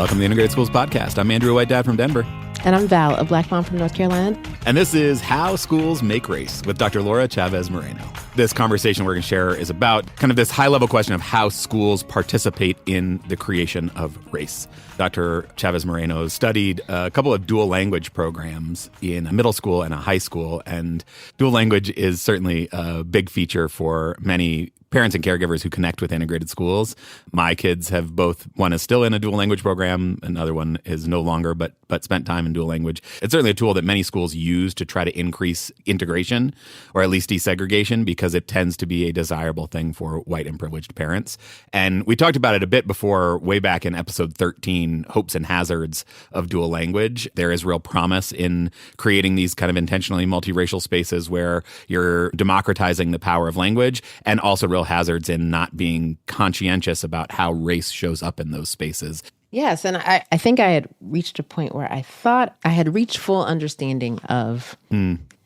Welcome to the Integrated Schools Podcast. I'm Andrew, a white dad from Denver. And I'm Val, a black mom from North Carolina. And this is How Schools Make Race with Dr. Laura Chávez-Moreno. This conversation we're going to share is about kind of this high-level question of how schools participate in the creation of race. Dr. Chávez-Moreno studied a couple of dual language programs in a middle school and a high school, and dual language is certainly a big feature for many parents and caregivers who connect with integrated schools. My kids have both, one is still in a dual language program, another one is no longer, but spent time in dual language. It's certainly a tool that many schools use to try to increase integration or at least desegregation because it tends to be a desirable thing for white and privileged parents. And we talked about it a bit before, way back in episode 13, Hopes and Hazards of Dual Language. There is real promise in creating these kind of intentionally multiracial spaces where you're democratizing the power of language, and also real hazards in not being conscientious about how race shows up in those spaces. Yes, and I think I had reached a point where I thought I had reached full understanding of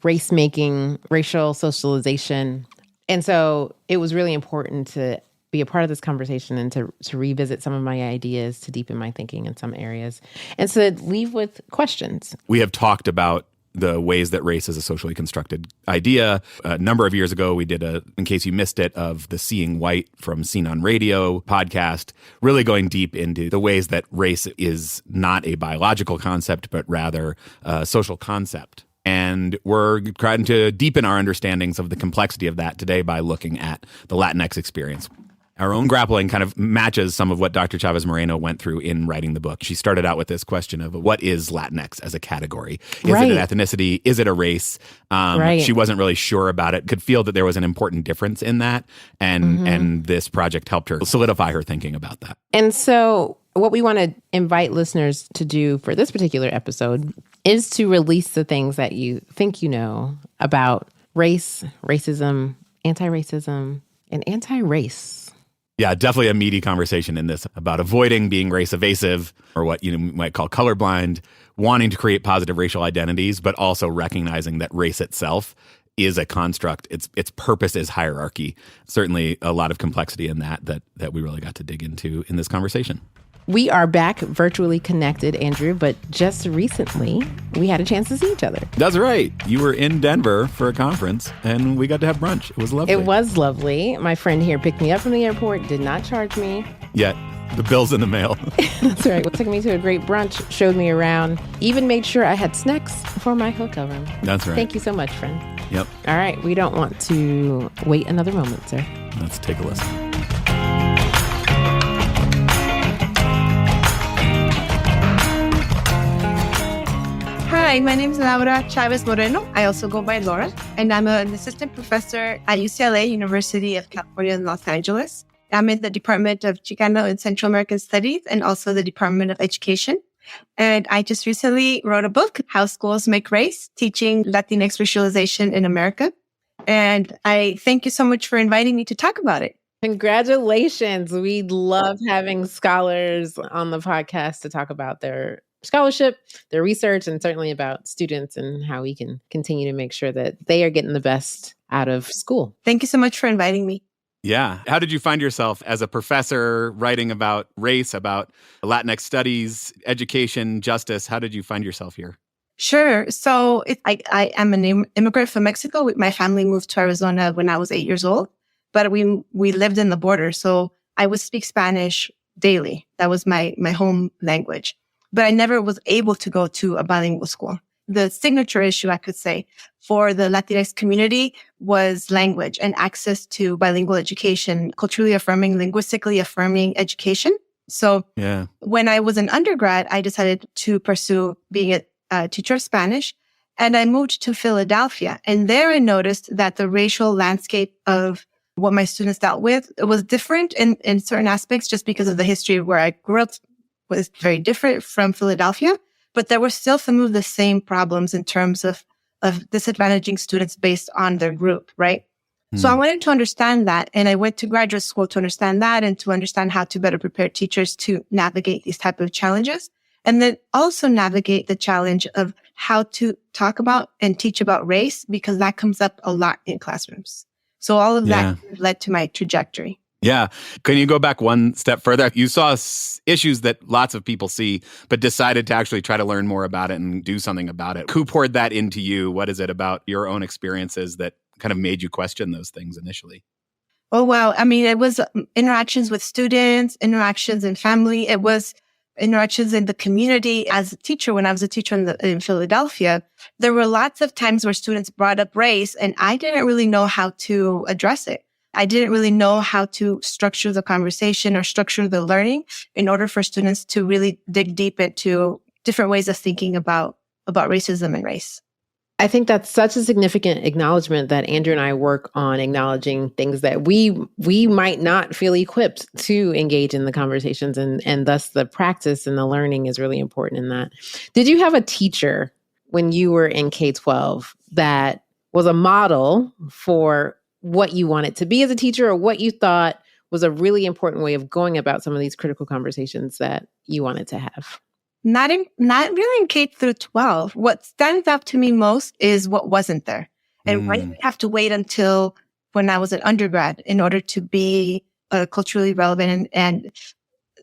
race making, racial socialization. And so it was really important to be a part of this conversation and to revisit some of my ideas, to deepen my thinking in some areas, and to leave with questions. We have talked about the ways that race is a socially constructed idea. A number of years ago, we did in case you missed it, of the Seeing White from Seen on Radio podcast, really going deep into the ways that race is not a biological concept, but rather a social concept. And we're trying to deepen our understandings of the complexity of that today by looking at the Latinx experience. Our own grappling kind of matches some of what Dr. Chávez-Moreno went through in writing the book. She started out with this question of what is Latinx as a category? Is it an ethnicity? Is it a race? She wasn't really sure about it, could feel that there was an important difference in that. And this project helped her solidify her thinking about that. And so what we want to invite listeners to do for this particular episode is to release the things that you think you know about race, racism, anti-racism, and anti-race. Yeah, definitely a meaty conversation in this about avoiding being race evasive, or what you might call colorblind, wanting to create positive racial identities, but also recognizing that race itself is a construct. Its purpose is hierarchy. Certainly a lot of complexity in that we really got to dig into in this conversation. We are back virtually connected, Andrew, but just recently we had a chance to see each other. That's right. You were in Denver for a conference and we got to have brunch. It was lovely. It was lovely. My friend here picked me up from the airport, did not charge me. Yet. The bill's in the mail. That's right. Took me to a great brunch, showed me around, even made sure I had snacks for my hotel room. That's right. Thank you so much, friend. Yep. All right. We don't want to wait another moment, sir. Let's take a listen. Hi, my name is Laura Chávez-Moreno. I also go by Laura, and I'm an assistant professor at UCLA, University of California in Los Angeles. I'm in the Department of Chicano and Central American Studies and also the Department of Education. And I just recently wrote a book, How Schools Make Race, Teaching Latinx Racialization in America. And I thank you so much for inviting me to talk about it. Congratulations. We love having scholars on the podcast to talk about their scholarship, their research, and certainly about students and how we can continue to make sure that they are getting the best out of school. Thank you so much for inviting me. Yeah. How did you find yourself as a professor writing about race, about Latinx studies, education, justice? How did you find yourself here? Sure. So I am an immigrant from Mexico. My family moved to Arizona when I was 8 years old, but we lived in the border. So I would speak Spanish daily. That was my home language. But I never was able to go to a bilingual school. The signature issue, I could say, for the Latinx community was language and access to bilingual education, culturally affirming, linguistically affirming education. So when I was an undergrad, I decided to pursue being a teacher of Spanish, and I moved to Philadelphia. And there I noticed that the racial landscape of what my students dealt with was different in certain aspects just because of the history of where I grew up was very different from Philadelphia, but there were still some of the same problems in terms of disadvantaging students based on their group, right? So I wanted to understand that, and I went to graduate school to understand that and to understand how to better prepare teachers to navigate these type of challenges, and then also navigate the challenge of how to talk about and teach about race, because that comes up a lot in classrooms. So all of that led to my trajectory. Yeah. Can you go back one step further? You saw issues that lots of people see, but decided to actually try to learn more about it and do something about it. Who poured that into you? What is it about your own experiences that kind of made you question those things initially? Oh, wow. I mean, it was interactions with students, interactions in family. It was interactions in the community. As a teacher, when I was a teacher in Philadelphia, there were lots of times where students brought up race and I didn't really know how to address it. I didn't really know how to structure the conversation or structure the learning in order for students to really dig deep into different ways of thinking about racism and race. I think that's such a significant acknowledgement that Andrew and I work on acknowledging things that we might not feel equipped to engage in the conversations, and thus the practice and the learning is really important in that. Did you have a teacher when you were in K-12 that was a model for what you wanted to be as a teacher, or what you thought was a really important way of going about some of these critical conversations that you wanted to have? Not really in K through 12. What stands out to me most is what wasn't there. And why did I have to wait until when I was an undergrad in order to be culturally relevant and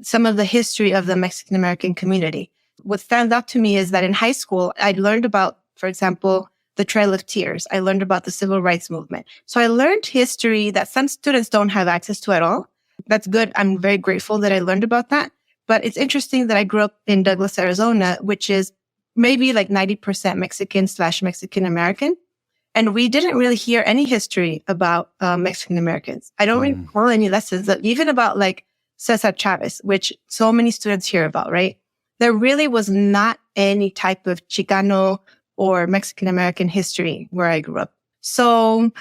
some of the history of the Mexican American community? What stands out to me is that in high school, I learned about, for example, the Trail of Tears. I learned about the Civil Rights Movement. So I learned history that some students don't have access to at all. That's good. I'm very grateful that I learned about that. But it's interesting that I grew up in Douglas, Arizona, which is maybe like 90% Mexican/Mexican American. And we didn't really hear any history about Mexican Americans. I don't recall any lessons that even about like Cesar Chavez, which so many students hear about, right? There really was not any type of Chicano or Mexican American history where I grew up. So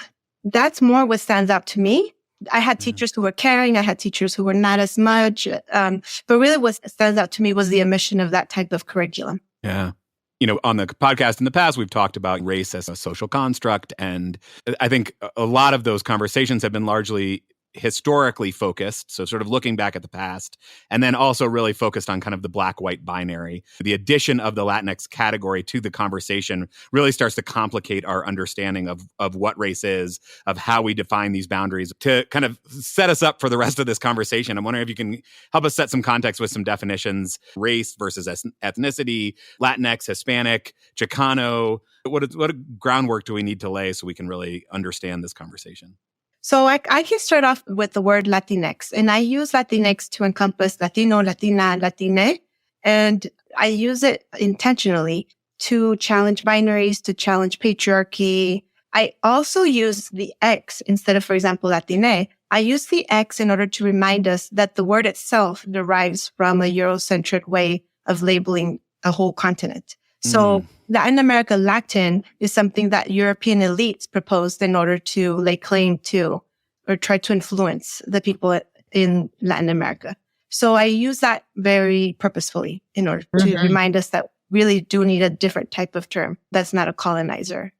that's more what stands out to me. I had teachers who were caring. I had teachers who were not as much. But really what stands out to me was the omission of that type of curriculum. Yeah. You know, on the podcast in the past, we've talked about race as a social construct. And I think a lot of those conversations have been largely historically focused. So sort of looking back at the past, and then also really focused on kind of the black-white binary. The addition of the Latinx category to the conversation really starts to complicate our understanding of what race is, of how we define these boundaries. To kind of set us up for the rest of this conversation, I'm wondering if you can help us set some context with some definitions: race versus ethnicity, Latinx, Hispanic, Chicano. What groundwork do we need to lay so we can really understand this conversation? So I can start off with the word Latinx, and I use Latinx to encompass Latino, Latina, Latine, and I use it intentionally to challenge binaries, to challenge patriarchy. I also use the X instead of, for example, Latine. I use the X in order to remind us that the word itself derives from a Eurocentric way of labeling a whole continent. So Latin America Latin is something that European elites proposed in order to lay claim to or try to influence the people in Latin America. So I use that very purposefully in order to remind us that we really do need a different type of term that's not a colonizer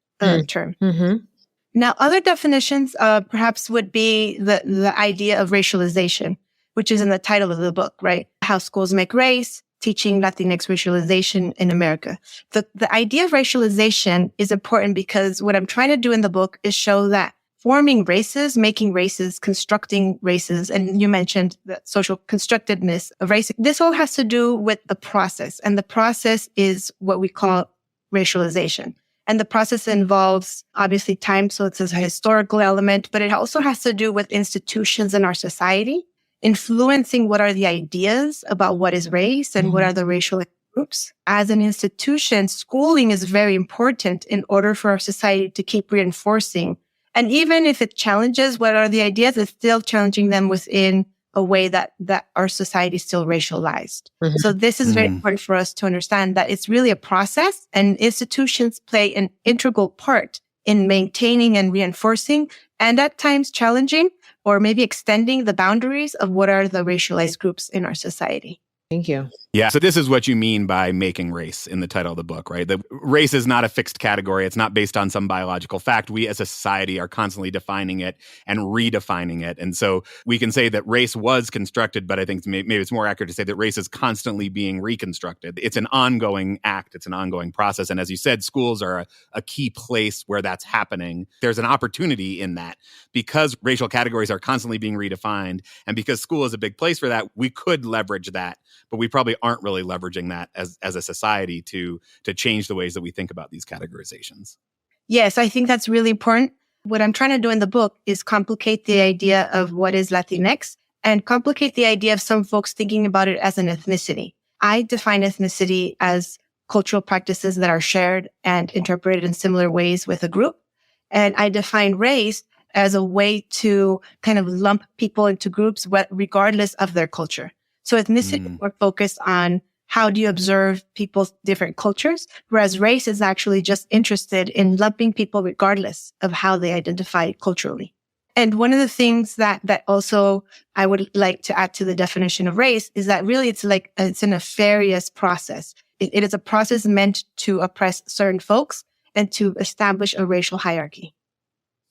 term. Now, other definitions perhaps would be the idea of racialization, which is in the title of the book, right? How schools make race, teaching Latinx racialization in America. The idea of racialization is important because what I'm trying to do in the book is show that forming races, making races, constructing races, and you mentioned the social constructedness of race, this all has to do with the process. And the process is what we call racialization. And the process involves obviously time, so it's a historical element, but it also has to do with institutions in our society, influencing what are the ideas about what is race and what are the racial groups. As an institution, schooling is very important in order for our society to keep reinforcing. And even if it challenges what are the ideas, it's still challenging them within a way that our society is still racialized. So this is very important for us to understand that it's really a process, and institutions play an integral part in maintaining and reinforcing, and at times challenging or maybe extending the boundaries of what are the racialized groups in our society. Thank you. Yeah. So this is what you mean by making race in the title of the book, right? The race is not a fixed category. It's not based on some biological fact. We as a society are constantly defining it and redefining it. And so we can say that race was constructed, but I think maybe it's more accurate to say that race is constantly being reconstructed. It's an ongoing act. It's an ongoing process. And as you said, schools are a key place where that's happening. There's an opportunity in that because racial categories are constantly being redefined. And because school is a big place for that, we could leverage that. But we probably aren't really leveraging that as a society to change the ways that we think about these categorizations. Yes, I think that's really important. What I'm trying to do in the book is complicate the idea of what is Latinx and complicate the idea of some folks thinking about it as an ethnicity. I define ethnicity as cultural practices that are shared and interpreted in similar ways with a group. And I define race as a way to kind of lump people into groups regardless of their culture. So ethnicity, we're focused on how do you observe people's different cultures, whereas race is actually just interested in lumping people regardless of how they identify culturally. And one of the things that also I would like to add to the definition of race is that really it's a nefarious process. It is a process meant to oppress certain folks and to establish a racial hierarchy.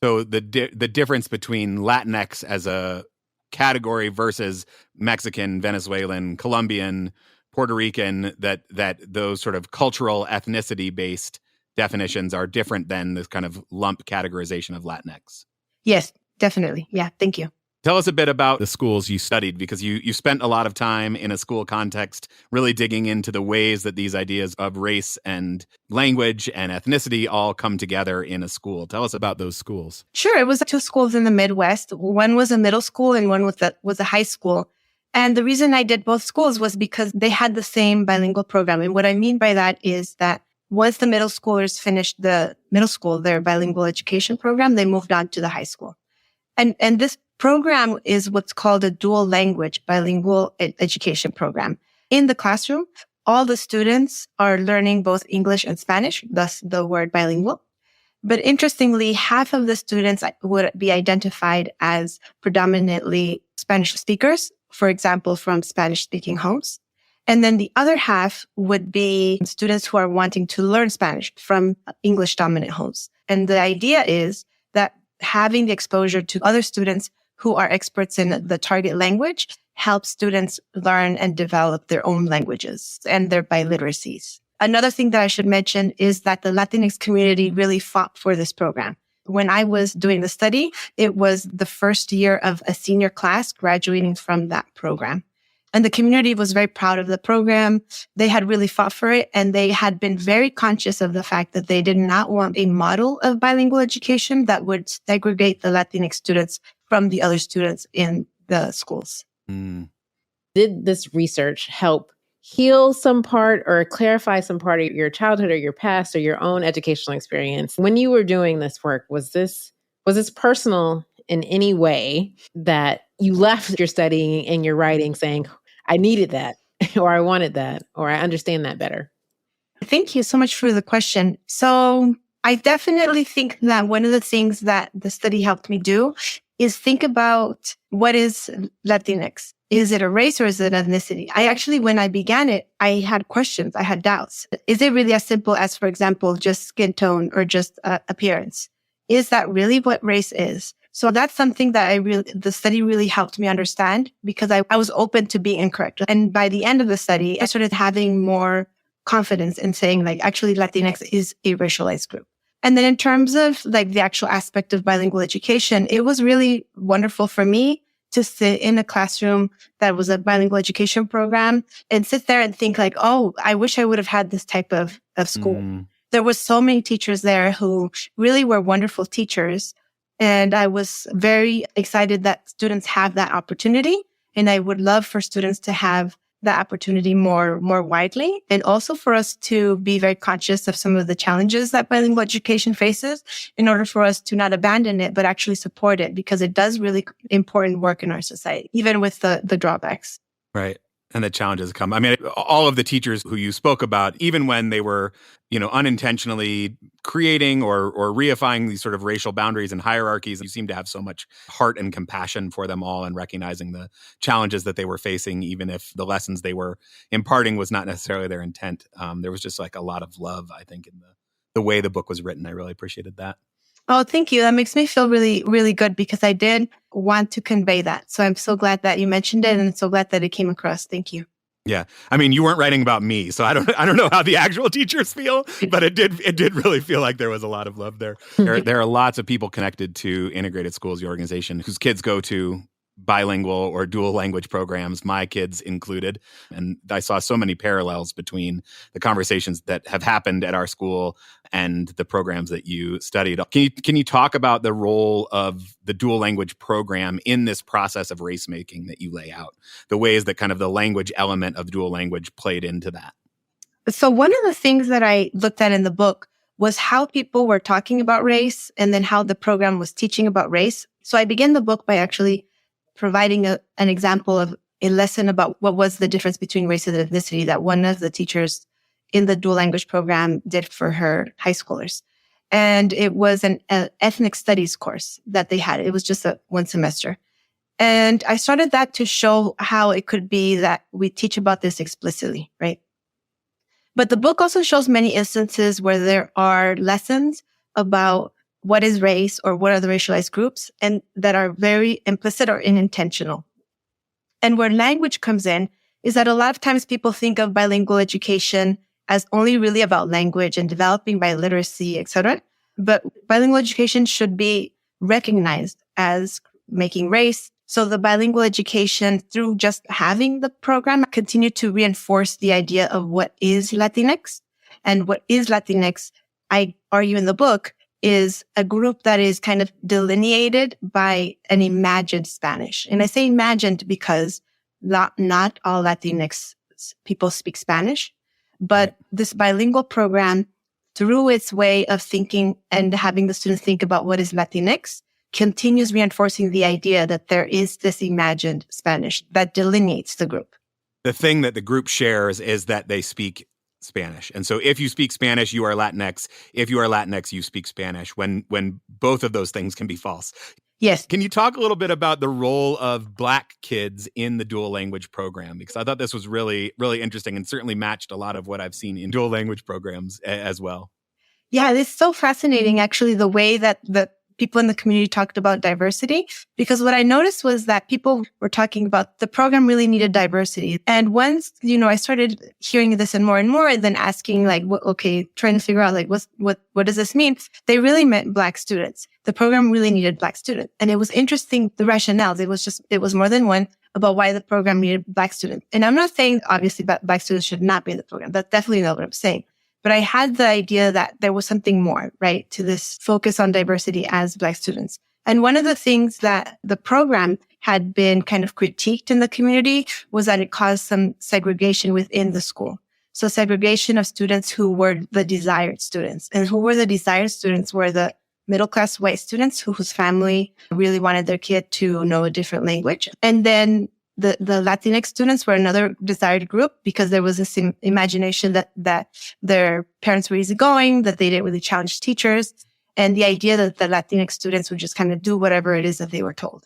So the difference between Latinx as a category versus Mexican, Venezuelan, Colombian, Puerto Rican, that those sort of cultural ethnicity-based definitions are different than this kind of lump categorization of Latinx. Yes, definitely. Yeah, thank you. Tell us a bit about the schools you studied, because you spent a lot of time in a school context really digging into the ways that these ideas of race and language and ethnicity all come together in a school. Tell us about those schools. Sure. It was 2 schools in the Midwest. One was a middle school and one was a high school. And the reason I did both schools was because they had the same bilingual program. And what I mean by that is that once the middle schoolers finished the middle school, their bilingual education program, they moved on to the high school. And this program is what's called a dual language bilingual education program. In the classroom, all the students are learning both English and Spanish, thus the word bilingual. But interestingly, half of the students would be identified as predominantly Spanish speakers, for example, from Spanish-speaking homes. And then the other half would be students who are wanting to learn Spanish from English-dominant homes. And the idea is that having the exposure to other students who are experts in the target language helps students learn and develop their own languages and their biliteracies. Another thing that I should mention is that the Latinx community really fought for this program. When I was doing the study, it was the first year of a senior class graduating from that program. And the community was very proud of the program. They had really fought for it, and they had been very conscious of the fact that they did not want a model of bilingual education that would segregate the Latinx students from the other students in the schools. Did this research help heal some part or clarify some part of your childhood or your past or your own educational experience? When you were doing this work, was this personal in any way that you left your studying and your writing saying, I needed that, or I wanted that, or I understand that better? Thank you so much for the question. So I definitely think that one of the things that the study helped me do is think about what is Latinx. Is it a race or is it an ethnicity? When I began it, I had questions. I had doubts. Is it really as simple as, for example, just skin tone or just appearance? Is that really what race is? So that's something that the study really helped me understand, because I was open to being incorrect. And by the end of the study, I started having more confidence in saying, actually Latinx is a racialized group. And then in terms of the actual aspect of bilingual education, it was really wonderful for me to sit in a classroom that was a bilingual education program and sit there and think oh, I wish I would have had this type of school. There was so many teachers there who really were wonderful teachers. And I was very excited that students have that opportunity. And I would love for students to have that opportunity more widely. And also for us to be very conscious of some of the challenges that bilingual education faces in order for us to not abandon it, but actually support it, because it does really important work in our society, even with the drawbacks. Right. And the challenges come. I mean, all of the teachers who you spoke about, even when they were, unintentionally creating or reifying these sort of racial boundaries and hierarchies, you seem to have so much heart and compassion for them all and recognizing the challenges that they were facing, even if the lessons they were imparting was not necessarily their intent. There was just like a lot of love, I think, in the way the book was written. I really appreciated that. Oh, thank you. That makes me feel really, really good because I did want to convey that. So I'm so glad that you mentioned it and so glad that it came across. Thank you. Yeah. I mean, you weren't writing about me, so I don't know how the actual teachers feel, but it did really feel like there was a lot of love there. There are lots of people connected to Integrated Schools, the organization, whose kids go to bilingual or dual language programs, my kids included. And I saw so many parallels between the conversations that have happened at our school and the programs that you studied. Can you talk about the role of the dual language program in this process of race making that you lay out? The ways that kind of the language element of dual language played into that? So one of the things that I looked at in the book was how people were talking about race and then how the program was teaching about race. So I began the book by actually providing an example of a lesson about what was the difference between race and ethnicity that one of the teachers in the dual language program did for her high schoolers. And it was an ethnic studies course that they had. It was just one semester. And I started that to show how it could be that we teach about this explicitly, right? But the book also shows many instances where there are lessons about what is race or what are the racialized groups, and that are very implicit or unintentional. And where language comes in is that a lot of times people think of bilingual education as only really about language and developing biliteracy, etc. But bilingual education should be recognized as making race. So the bilingual education, through just having the program, continue to reinforce the idea of what is Latinx. And what is Latinx, I argue in the book, is a group that is kind of delineated by an imagined Spanish. And I say imagined because not all Latinx people speak Spanish, but this bilingual program, through its way of thinking and having the students think about what is Latinx, continues reinforcing the idea that there is this imagined Spanish that delineates the group. The thing that the group shares is that they speak Spanish. And so if you speak Spanish, you are Latinx. If you are Latinx, you speak Spanish, when both of those things can be false. Yes. Can you talk a little bit about the role of Black kids in the dual language program? Because I thought this was really, really interesting and certainly matched a lot of what I've seen in dual language programs as well. Yeah, it's so fascinating, actually, the way that the people in the community talked about diversity, because what I noticed was that people were talking about the program really needed diversity. And once, I started hearing this and more, and then asking trying to figure out what does this mean? They really meant Black students. The program really needed Black students. And it was interesting, the rationales. It was more than one about why the program needed Black students. And I'm not saying obviously that Black students should not be in the program. That's definitely not what I'm saying. But I had the idea that there was something more, right, to this focus on diversity as Black students. And one of the things that the program had been kind of critiqued in the community was that it caused some segregation within the school. So segregation of students who were the desired students. And who were the desired students were the middle-class white students whose family really wanted their kid to know a different language. And then the Latinx students were another desired group because there was this imagination that their parents were easygoing, that they didn't really challenge teachers, and the idea that the Latinx students would just kind of do whatever it is that they were told.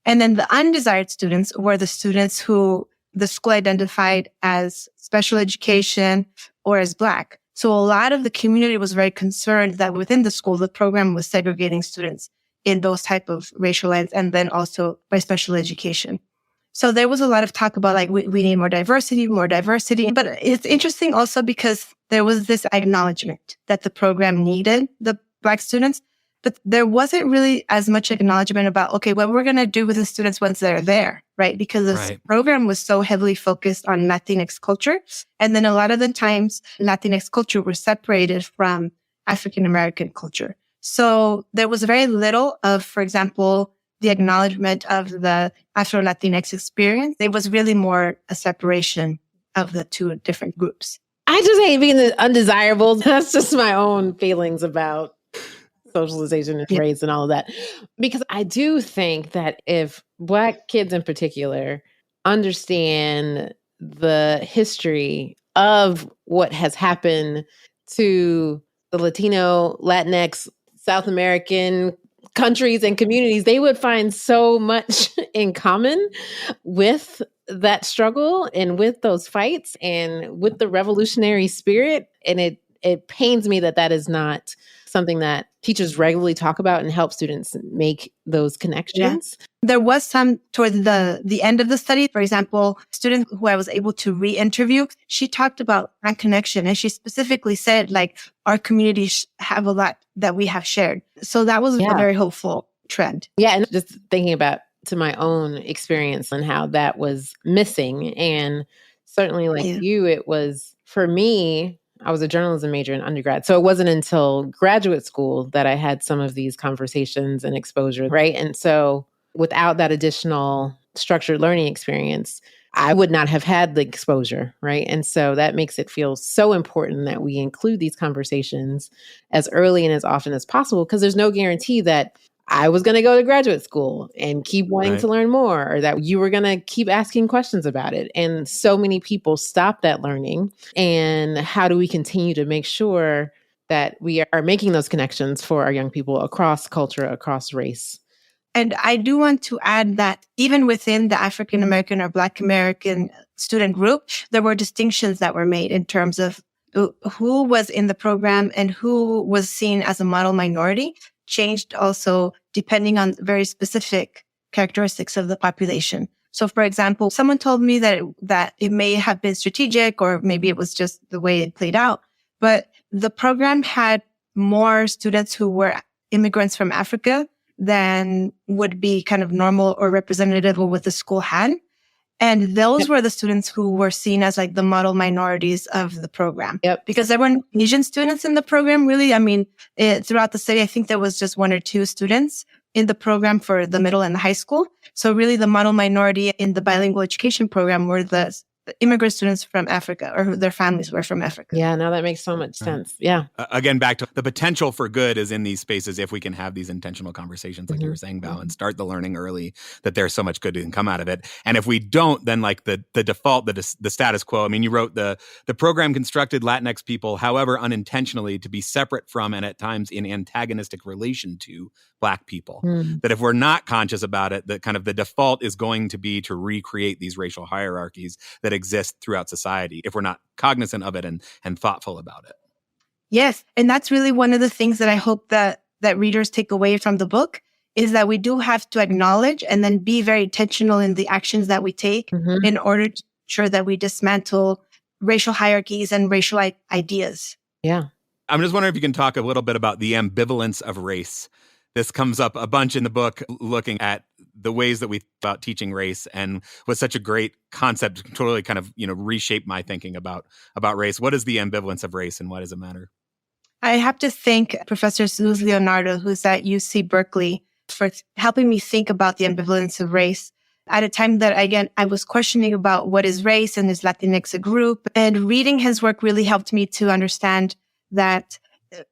And then the undesired students were the students who the school identified as special education or as Black. So a lot of the community was very concerned that within the school, the program was segregating students in those type of racial lines and then also by special education. So there was a lot of talk about we need more diversity. But it's interesting also because there was this acknowledgement that the program needed the Black students, but there wasn't really as much acknowledgement about, okay, what we're going to do with the students once they're there, right? Because this program was so heavily focused on Latinx culture. And then a lot of the times Latinx culture was separated from African American culture. So there was very little of, for example, the acknowledgement of the Afro-Latinx experience. It was really more a separation of the two different groups. I just hate being the undesirables. That's just my own feelings about socialization and race and all of that. Because I do think that if Black kids in particular understand the history of what has happened to the Latino, Latinx, South American countries and communities, they would find so much in common with that struggle and with those fights and with the revolutionary spirit. And it pains me that that is not something that teachers regularly talk about and help students make those connections. Yeah. There was some towards the end of the study. For example, a student who I was able to re-interview, she talked about that connection. And she specifically said, like, our communities have a lot that we have shared. So that was a very hopeful trend. Yeah. And just thinking about to my own experience and how that was missing. And certainly like you, it was, for me, I was a journalism major in undergrad. So it wasn't until graduate school that I had some of these conversations and exposure, right? And so without that additional structured learning experience, I would not have had the exposure, right? And so that makes it feel so important that we include these conversations as early and as often as possible, because there's no guarantee that I was going to go to graduate school and keep wanting to learn more, or that you were going to keep asking questions about it. And so many people stop that learning. And how do we continue to make sure that we are making those connections for our young people across culture, across race? And I do want to add that even within the African American or Black American student group, there were distinctions that were made in terms of who was in the program and who was seen as a model minority, changed also depending on very specific characteristics of the population. So, for example, someone told me that it may have been strategic, or maybe it was just the way it played out, but the program had more students who were immigrants from Africa than would be kind of normal or representative of what the school had. And those were the students who were seen as like the model minorities of the program. Because there weren't Asian students in the program, really. I mean, throughout the city, I think there was just 1 or 2 students in the program for the middle and the high school. So really the model minority in the bilingual education program were the immigrant students from Africa, or who their families were from Africa. Yeah, now that makes so much sense. Yeah. Again, back to the potential for good is in these spaces if we can have these intentional conversations, like you were saying, Val, and start the learning early, that there's so much good that can come out of it. And if we don't, then like the default, the status quo. I mean, you wrote the program constructed Latinx people, however unintentionally, to be separate from and at times in antagonistic relation to Black people. That if we're not conscious about it, that kind of the default is going to be to recreate these racial hierarchies that exist throughout society if we're not cognizant of it and thoughtful about it. Yes. And that's really one of the things that I hope that readers take away from the book, is that we do have to acknowledge and then be very intentional in the actions that we take in order to ensure that we dismantle racial hierarchies and racial ideas. Yeah. I'm just wondering if you can talk a little bit about the ambivalence of race. This comes up a bunch in the book, looking at the ways that we thought about teaching race, and was such a great concept, totally kind of, reshaped my thinking about race. What is the ambivalence of race and why does it matter? I have to thank Professor Luz Leonardo, who's at UC Berkeley, for helping me think about the ambivalence of race at a time that, again, I was questioning about what is race and is Latinx a group. And reading his work really helped me to understand that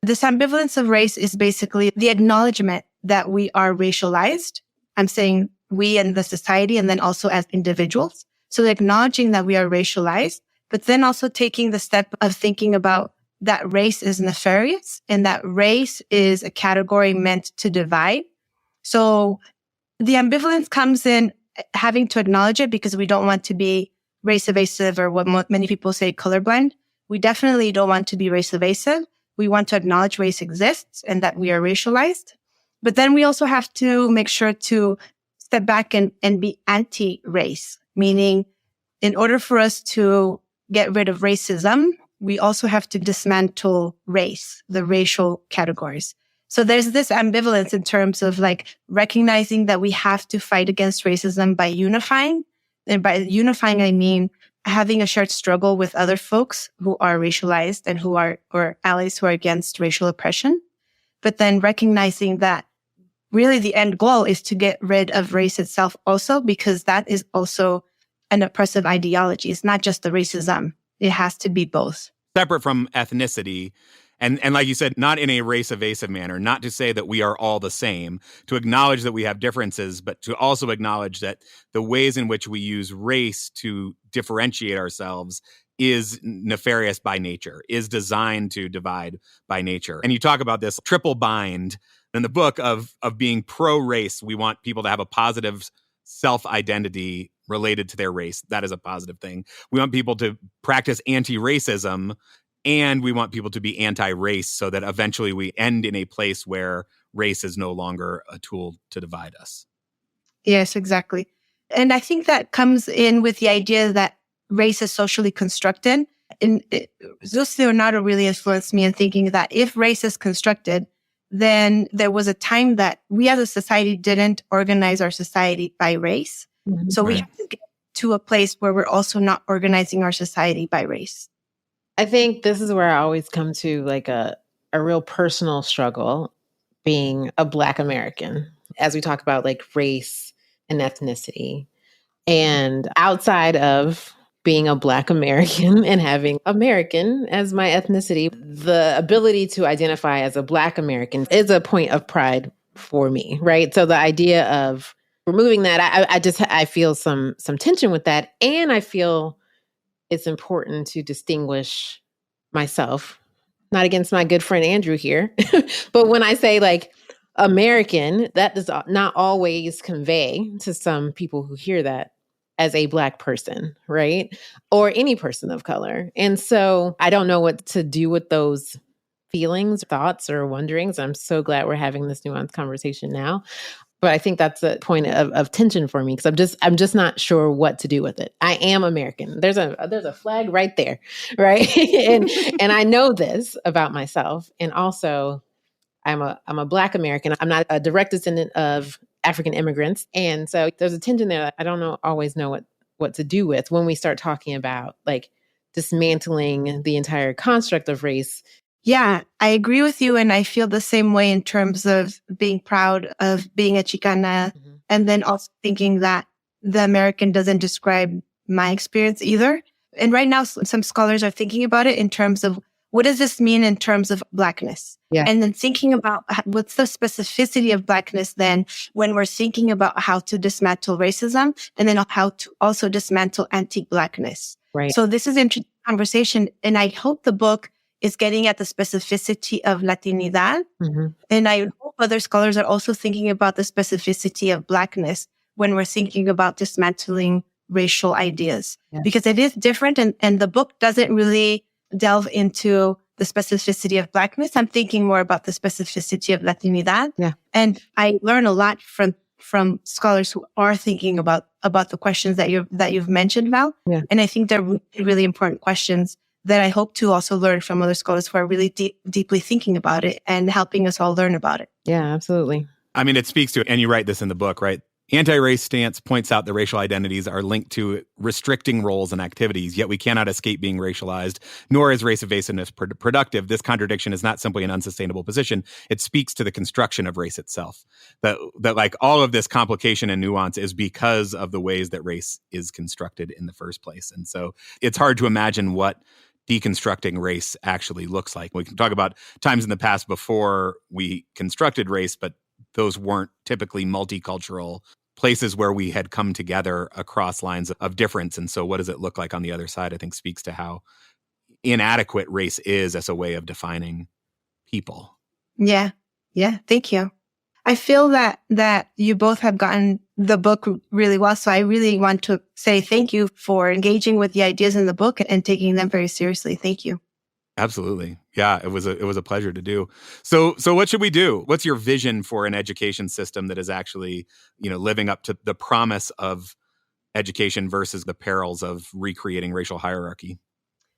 this ambivalence of race is basically the acknowledgement that we are racialized. I'm saying we and the society, and then also as individuals. So acknowledging that we are racialized, but then also taking the step of thinking about that race is nefarious and that race is a category meant to divide. So the ambivalence comes in having to acknowledge it, because we don't want to be race evasive, or what many people say, colorblind. We definitely don't want to be race evasive. We want to acknowledge race exists and that we are racialized. But then we also have to make sure to step back and be anti-race, meaning in order for us to get rid of racism, we also have to dismantle race, the racial categories. So there's this ambivalence in terms of like recognizing that we have to fight against racism by unifying. And by unifying, I mean having a shared struggle with other folks who are racialized and or allies who are against racial oppression. But then recognizing that really the end goal is to get rid of race itself also, because that is also an oppressive ideology. It's not just the racism. It has to be both. Separate from ethnicity, And like you said, not in a race evasive manner, not to say that we are all the same, to acknowledge that we have differences, but to also acknowledge that the ways in which we use race to differentiate ourselves is nefarious by nature, is designed to divide by nature. And you talk about this triple bind in the book of being pro-race. We want people to have a positive self-identity related to their race. That is a positive thing. We want people to practice anti-racism, and we want people to be anti-race so that eventually we end in a place where race is no longer a tool to divide us. Yes, exactly. And I think that comes in with the idea that race is socially constructed. And Jose Leonardo really influenced me in thinking that if race is constructed, then there was a time that we as a society didn't organize our society by race. Mm-hmm. So we have to get to a place where we're also not organizing our society by race. I think this is where I always come to like a real personal struggle being a Black American, as we talk about like race and ethnicity. And outside of being a Black American and having American as my ethnicity, the ability to identify as a Black American is a point of pride for me, right? So the idea of removing that, I feel some tension with that. And I feel it's important to distinguish myself, not against my good friend Andrew here, but when I say like American, that does not always convey to some people who hear that as a Black person, right? Or any person of color. And so I don't know what to do with those feelings, thoughts, or wonderings. I'm so glad we're having this nuanced conversation now. But I think that's a point of tension for me because I'm just not sure what to do with it. I am American. There's a flag right there, right? and I know this about myself. And also, I'm a Black American. I'm not a direct descendant of African immigrants, and so there's a tension there that I don't always know what to do with when we start talking about like dismantling the entire construct of race. Yeah, I agree with you. And I feel the same way in terms of being proud of being a Chicana. Mm-hmm. And then also thinking that the American doesn't describe my experience either. And right now, some scholars are thinking about it in terms of what does this mean in terms of Blackness? Yeah. And then thinking about what's the specificity of Blackness then when we're thinking about how to dismantle racism and then how to also dismantle anti-Blackness. Right. So this is an interesting conversation. And I hope the book is getting at the specificity of Latinidad. Mm-hmm. And I hope other scholars are also thinking about the specificity of Blackness when we're thinking about dismantling racial ideas. Yeah. Because it is different and the book doesn't really delve into the specificity of Blackness. I'm thinking more about the specificity of Latinidad. Yeah. And I learn a lot from scholars who are thinking about the questions that you've mentioned, Val. Yeah. And I think they're really, really important questions that I hope to also learn from other scholars who are really deeply thinking about it and helping us all learn about it. Yeah, absolutely. I mean, it speaks to, and you write this in the book, right? Anti-race stance points out that racial identities are linked to restricting roles and activities, yet we cannot escape being racialized, nor is race evasiveness productive. This contradiction is not simply an unsustainable position. It speaks to the construction of race itself. That like all of this complication and nuance is because of the ways that race is constructed in the first place. And so it's hard to imagine what deconstructing race actually looks like. We can talk about times in the past before we constructed race, but those weren't typically multicultural places where we had come together across lines of difference. And so what does it look like on the other side, I think speaks to how inadequate race is as a way of defining people. Yeah. Yeah. Thank you. I feel that you both have gotten the book really well. So I really want to say thank you for engaging with the ideas in the book and taking them very seriously. Thank you. Absolutely. Yeah, it was a pleasure to do. So what should we do? What's your vision for an education system that is actually, living up to the promise of education versus the perils of recreating racial hierarchy?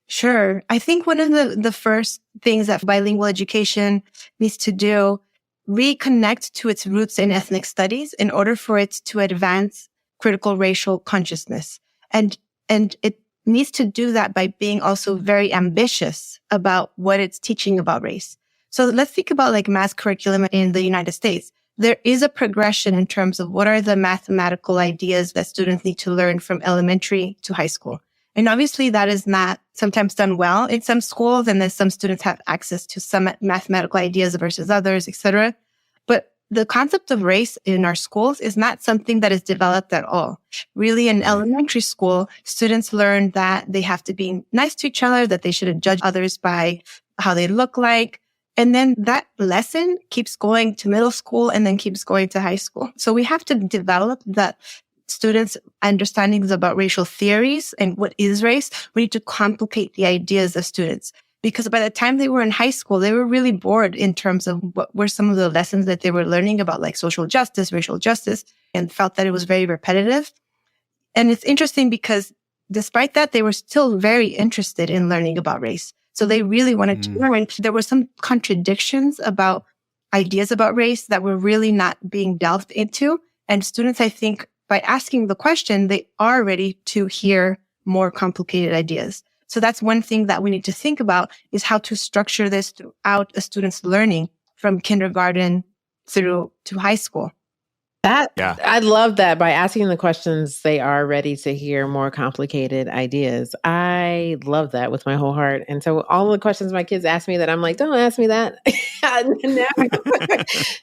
Sure. I think one of the first things that bilingual education needs to do, reconnect to its roots in ethnic studies in order for it to advance critical racial consciousness. And it needs to do that by being also very ambitious about what it's teaching about race. So let's think about like math curriculum in the United States. There is a progression in terms of what are the mathematical ideas that students need to learn from elementary to high school. And obviously that is not sometimes done well in some schools. And then some students have access to some mathematical ideas versus others, etc. But the concept of race in our schools is not something that is developed at all. Really, in elementary school, students learn that they have to be nice to each other, that they shouldn't judge others by how they look like. And then that lesson keeps going to middle school and then keeps going to high school. So we have to develop that students' understandings about racial theories and what is race. We need to complicate the ideas of students. Because by the time they were in high school, they were really bored in terms of what were some of the lessons that they were learning about, like social justice, racial justice, and felt that it was very repetitive. And it's interesting because despite that, they were still very interested in learning about race. So they really wanted to learn. There were some contradictions about ideas about race that were really not being delved into. And students, I think, by asking the question, they are ready to hear more complicated ideas. So that's one thing that we need to think about is how to structure this throughout a student's learning from kindergarten through to high school. I love that. By asking the questions, they are ready to hear more complicated ideas. I love that with my whole heart. And so all the questions my kids ask me that I'm like, don't ask me that.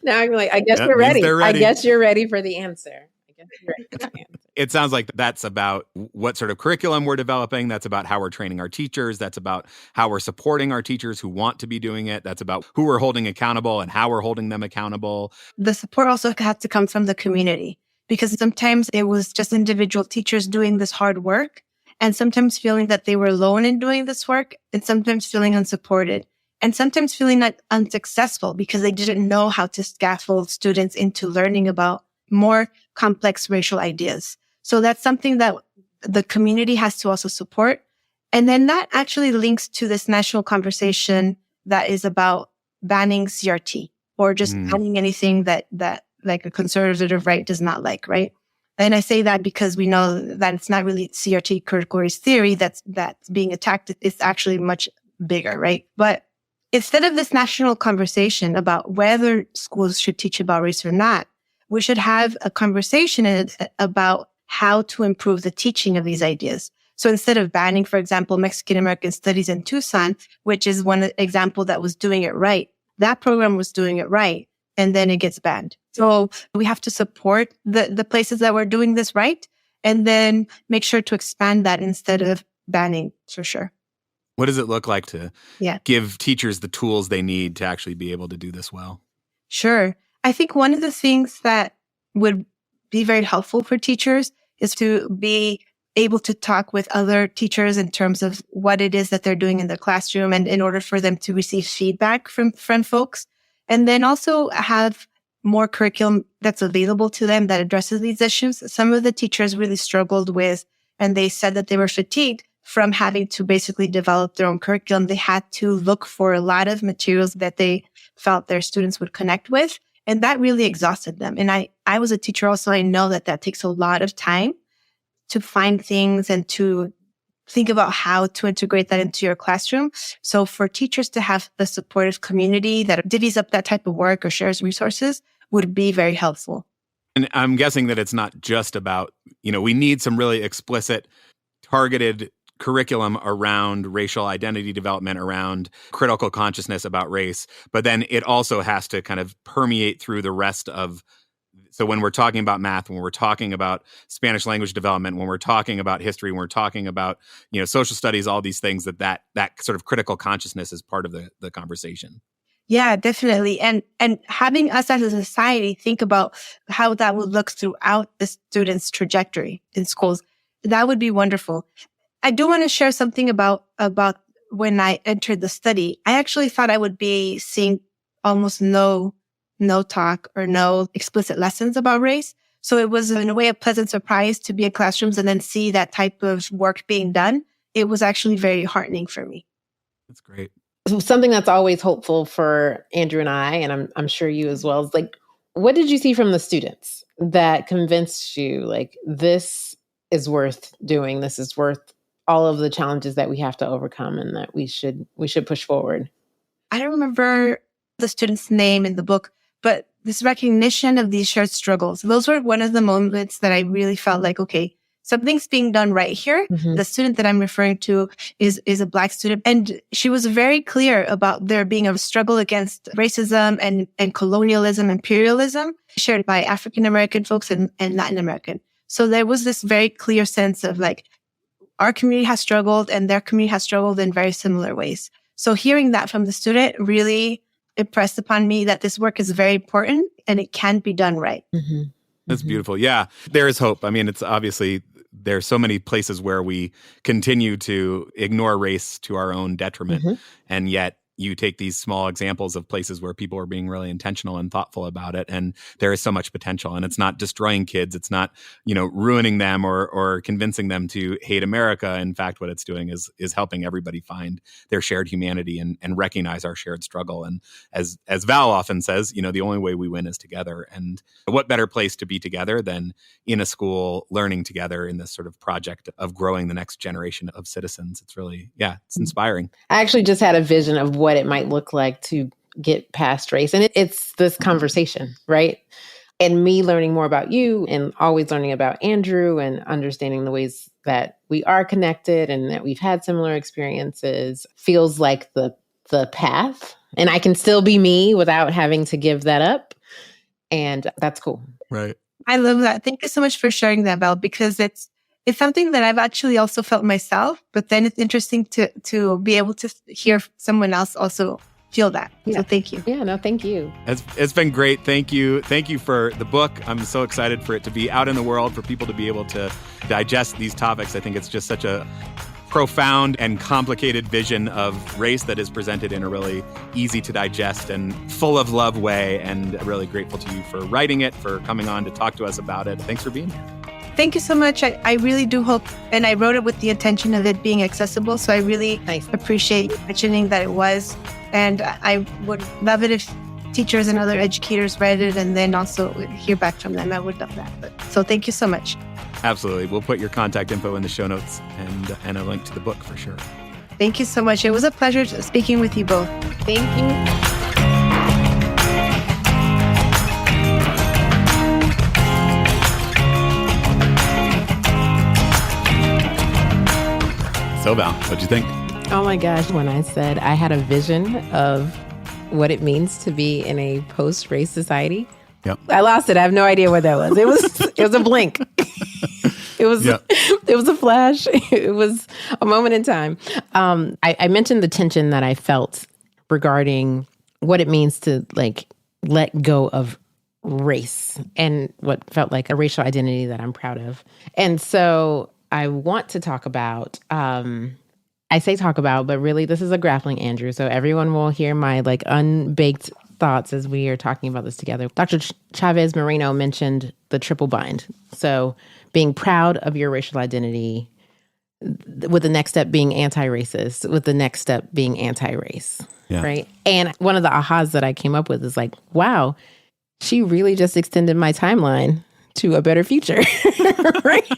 now I'm like, I guess you're ready. I guess you're ready for the answer. It sounds like that's about what sort of curriculum we're developing. That's about how we're training our teachers. That's about how we're supporting our teachers who want to be doing it. That's about who we're holding accountable and how we're holding them accountable. The support also had to come from the community because sometimes it was just individual teachers doing this hard work and sometimes feeling that they were alone in doing this work and sometimes feeling unsupported and sometimes feeling unsuccessful because they didn't know how to scaffold students into learning about more complex racial ideas. So that's something that the community has to also support. And then that actually links to this national conversation that is about banning CRT or just banning anything that like a conservative right does not like, right? And I say that because we know that it's not really CRT, critical race theory, that's being attacked. It's actually much bigger, right? But instead of this national conversation about whether schools should teach about race or not, we should have a conversation about how to improve the teaching of these ideas. So instead of banning, for example, Mexican American Studies in Tucson, which is one example that was doing it right, that program was doing it right, and then it gets banned. So we have to support the places that were doing this right, and then make sure to expand that instead of banning, for sure. What does it look like to give teachers the tools they need to actually be able to do this well? Sure. I think one of the things that would be very helpful for teachers is to be able to talk with other teachers in terms of what it is that they're doing in the classroom and in order for them to receive feedback from folks. And then also have more curriculum that's available to them that addresses these issues. Some of the teachers really struggled with, and they said that they were fatigued from having to basically develop their own curriculum. They had to look for a lot of materials that they felt their students would connect with. And that really exhausted them. And I was a teacher also. I know that takes a lot of time to find things and to think about how to integrate that into your classroom. So for teachers to have the supportive community that divvies up that type of work or shares resources would be very helpful. And I'm guessing that it's not just about, we need some really explicit, targeted curriculum around racial identity development, around critical consciousness about race, but then it also has to kind of permeate through the rest of. So when we're talking about math, when we're talking about Spanish language development, when we're talking about history, when we're talking about, social studies, all these things that sort of critical consciousness is part of the conversation. Yeah, definitely. And having us as a society think about how that would look throughout the student's trajectory in schools, that would be wonderful. I do want to share something about when I entered the study. I actually thought I would be seeing almost no talk or no explicit lessons about race. So it was in a way a pleasant surprise to be in classrooms and then see that type of work being done. It was actually very heartening for me. That's great. Something that's always hopeful for Andrew and I, and I'm sure you as well, is like, what did you see from the students that convinced you like this is worth doing? This is worth all of the challenges that we have to overcome and that we should push forward. I don't remember the student's name in the book, but this recognition of these shared struggles, those were one of the moments that I really felt like, okay, something's being done right here. The student that I'm referring to is a Black student. And she was very clear about there being a struggle against racism and colonialism, imperialism shared by African-American folks and Latin American. So there was this very clear sense of like, our community has struggled and their community has struggled in very similar ways. So hearing that from the student really impressed upon me that this work is very important and it can be done right. That's beautiful. Yeah, there is hope. I mean, it's obviously there's so many places where we continue to ignore race to our own detriment. And yet you take these small examples of places where people are being really intentional and thoughtful about it. And there is so much potential. And it's not destroying kids. It's not, ruining them or convincing them to hate America. In fact, what it's doing is helping everybody find their shared humanity and recognize our shared struggle. And as Val often says, the only way we win is together. And what better place to be together than in a school, learning together in this sort of project of growing the next generation of citizens. It's really, it's inspiring. I actually just had a vision of what it might look like to get past race. And it's this conversation, right? And me learning more about you and always learning about Andrew and understanding the ways that we are connected and that we've had similar experiences feels like the path. And I can still be me without having to give that up. And that's cool. Right. I love that. Thank you so much for sharing that, Val, because it's something that I've actually also felt myself, but then it's interesting to be able to hear someone else also feel that. So thank you. Yeah, no, thank you. It's been great. Thank you. Thank you for the book. I'm so excited for it to be out in the world, for people to be able to digest these topics. I think it's just such a profound and complicated vision of race that is presented in a really easy to digest and full of love way. And really grateful to you for writing it, for coming on to talk to us about it. Thanks for being here. Thank you so much. I really do hope, and I wrote it with the intention of it being accessible. So I really appreciate you mentioning that it was. And I would love it if teachers and other educators read it and then also hear back from them. I would love that. So thank you so much. Absolutely. We'll put your contact info in the show notes and a link to the book for sure. Thank you so much. It was a pleasure speaking with you both. Thank you. So Val, what'd you think? Oh my gosh, when I said I had a vision of what it means to be in a post-race society, I lost it. I have no idea what that was. It was a blink. It was a flash. It was a moment in time. I mentioned the tension that I felt regarding what it means to let go of race and what felt like a racial identity that I'm proud of. And so I want to talk about, I say talk about, but really this is a grappling, Andrew. So everyone will hear my unbaked thoughts as we are talking about this together. Dr. Chávez-Moreno mentioned the triple bind. So being proud of your racial identity, with the next step being anti-racist, with the next step being anti-race, right? And one of the ahas that I came up with is wow, she really just extended my timeline to a better future, right?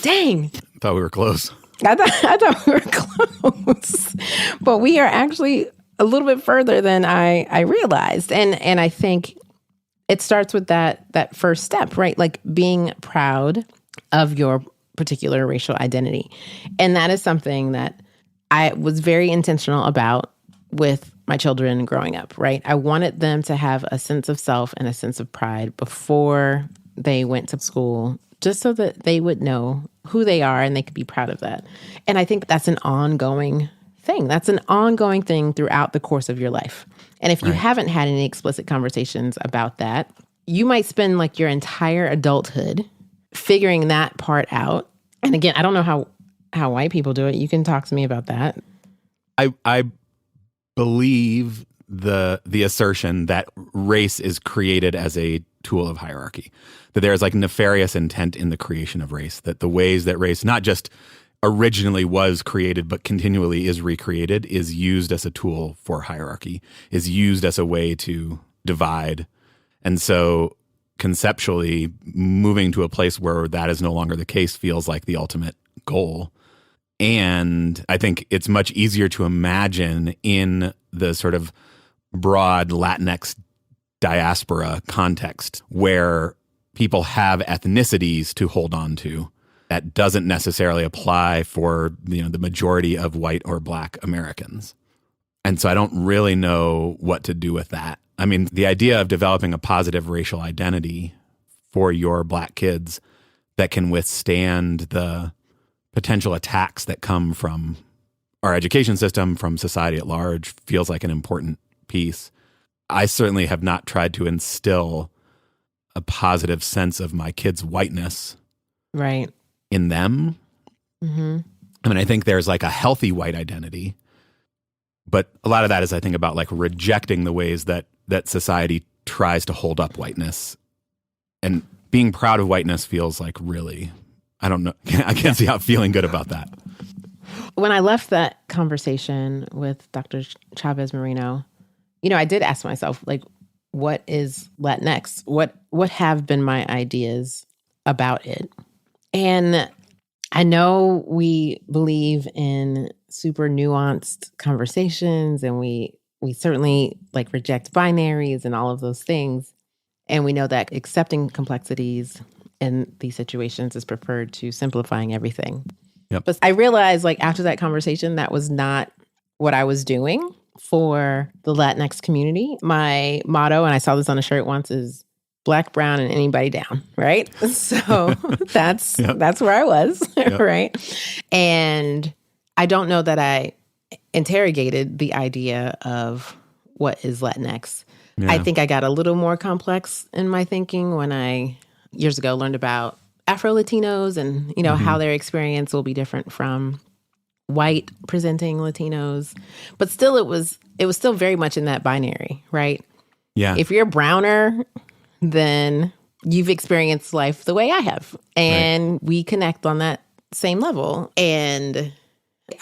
Dang. Thought we were close. I thought we were close, but we are actually a little bit further than I realized. And I think it starts with that first step, right? Being proud of your particular racial identity. And that is something that I was very intentional about with my children growing up, right? I wanted them to have a sense of self and a sense of pride before they went to school, just so that they would know who they are and they could be proud of that. And I think that's an ongoing thing. That's an ongoing thing throughout the course of your life. And if you haven't had any explicit conversations about that, you might spend your entire adulthood figuring that part out. And again, I don't know how white people do it. You can talk to me about that. I believe the assertion that race is created as a tool of hierarchy, that there is nefarious intent in the creation of race, that the ways that race not just originally was created but continually is recreated is used as a tool for hierarchy, is used as a way to divide. And so conceptually, moving to a place where that is no longer the case feels like the ultimate goal. And I think it's much easier to imagine in the sort of broad Latinx diaspora context where people have ethnicities to hold on to. That doesn't necessarily apply for, the majority of white or Black Americans. And so I don't really know what to do with that. I mean, the idea of developing a positive racial identity for your Black kids that can withstand the potential attacks that come from our education system, from society at large, feels like an important piece. I certainly have not tried to instill a positive sense of my kids' whiteness in them. Mm-hmm. I mean, I think there's like a healthy white identity, but a lot of that is, I think, about like rejecting the ways that society tries to hold up whiteness. And being proud of whiteness feels like really, I don't know, I can't see how feeling good about that. When I left that conversation with Dr. Chávez-Moreno, I did ask myself, like, what is Latinx? What have been my ideas about it? And I know we believe in super nuanced conversations, and we certainly like reject binaries and all of those things. And we know that accepting complexities in these situations is preferred to simplifying everything. Yep. But I realized, like, after that conversation, that was not what I was doing for the Latinx community. My motto, and I saw this on a shirt once, is Black, brown, and anybody down, right? So that's where I was, right? And I don't know that I interrogated the idea of what is Latinx. Yeah. I think I got a little more complex in my thinking when I, years ago, learned about Afro-Latinos and, how their experience will be different from white presenting Latinos. But still, it was still very much in that binary, right? Yeah. If you're browner, then you've experienced life the way I have. And we connect on that same level. And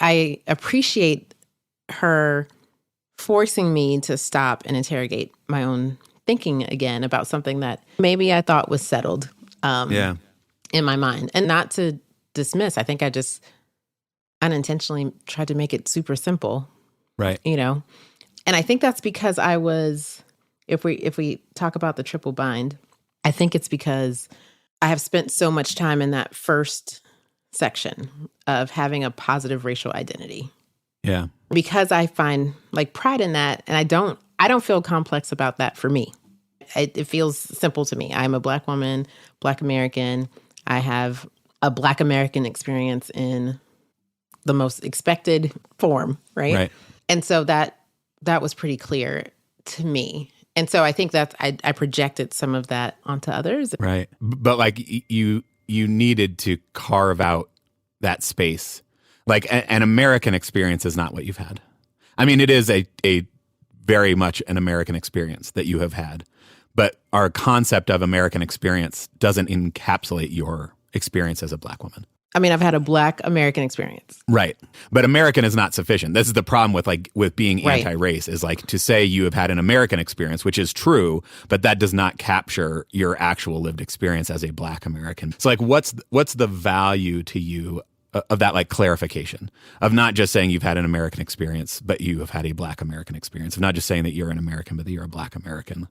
I appreciate her forcing me to stop and interrogate my own thinking again about something that maybe I thought was settled in my mind. And not to dismiss, I think I just unintentionally tried to make it super simple. Right. And I think that's because I was, if we talk about the triple bind, I think it's because I have spent so much time in that first section of having a positive racial identity. Yeah. Because I find like pride in that, and I don't feel complex about that for me. It feels simple to me. I'm a Black woman, Black American. I have a Black American experience in the most expected form, right? And so that was pretty clear to me. And so I think that I projected some of that onto others. Right. But like you needed to carve out that space. Like an American experience is not what you've had. I mean, it is a very much an American experience that you have had. But our concept of American experience doesn't encapsulate your experience as a Black woman. I mean, I've had a Black American experience. Right. But American is not sufficient. This is the problem with being anti-race, is like to say you have had an American experience, which is true, but that does not capture your actual lived experience as a Black American. So like what's the value to you of that like clarification of not just saying you've had an American experience, but you have had a Black American experience, of not just saying that you're an American, but that you're a Black American?